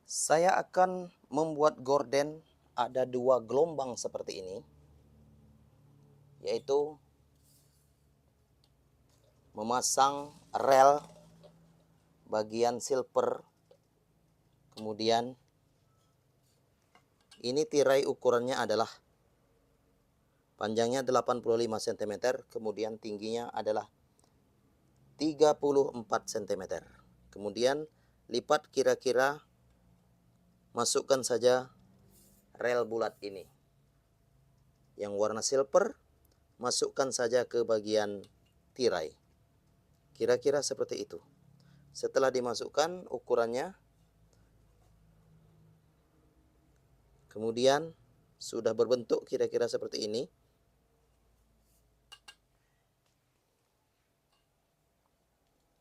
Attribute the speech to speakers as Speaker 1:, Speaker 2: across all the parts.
Speaker 1: Saya akan membuat gorden ada dua gelombang seperti ini, yaitu memasang rel bagian silver, kemudian ini tirai ukurannya adalah panjangnya 85 cm, kemudian tingginya adalah 34 cm. Kemudian lipat kira-kira, masukkan saja rel bulat ini. Yang warna silver, masukkan saja ke bagian tirai. Kira-kira seperti itu. Setelah dimasukkan ukurannya, kemudian sudah berbentuk kira-kira seperti ini.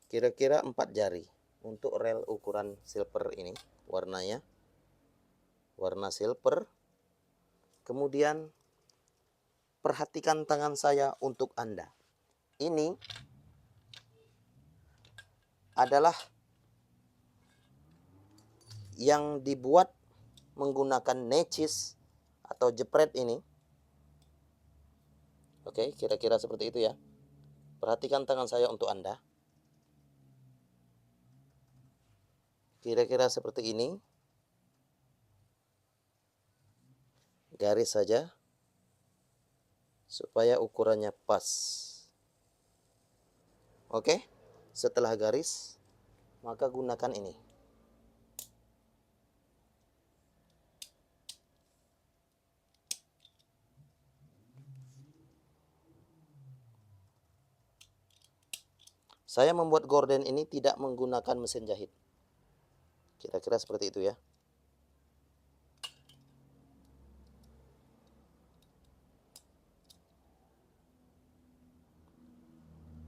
Speaker 1: Kira-kira 4 jari untuk rel ukuran silver ini, warnanya warna silver. Kemudian perhatikan tangan saya untuk Anda. Ini adalah yang dibuat menggunakan necis atau jepret ini. Oke, kira-kira seperti itu ya. Perhatikan tangan saya untuk Anda. Kira-kira seperti ini. Garis saja supaya ukurannya pas. Oke, setelah garis, maka gunakan ini. Saya membuat gorden ini tidak menggunakan mesin jahit. Kira-kira seperti itu ya.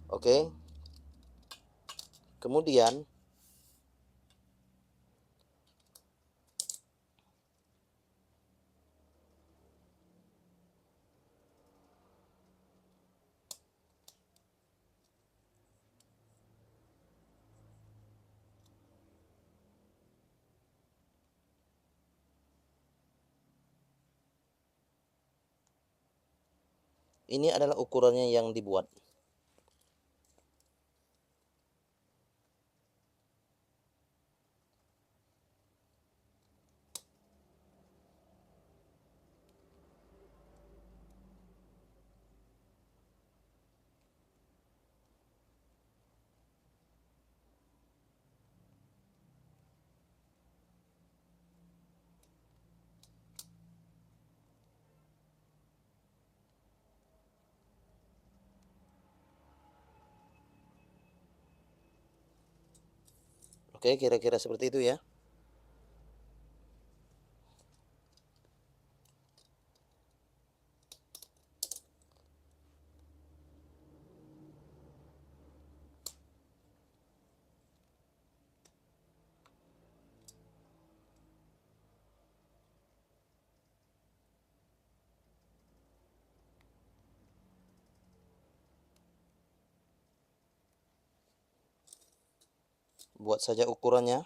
Speaker 1: Oke. Kemudian ini adalah ukurannya yang dibuat. Oke, kira-kira seperti itu ya. Buat saja ukurannya.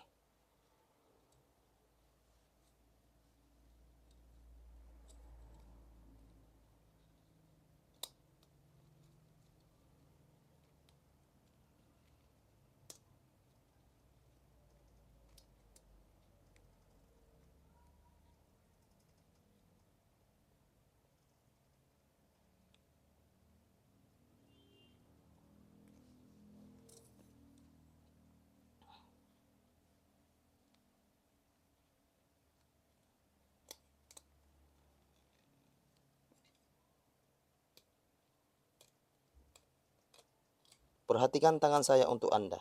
Speaker 1: Perhatikan tangan saya untuk Anda.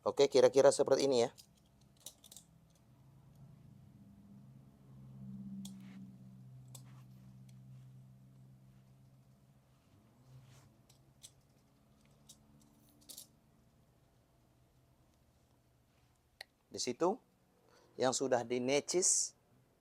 Speaker 1: Oke, kira-kira seperti ini ya. Di situ yang sudah dinecis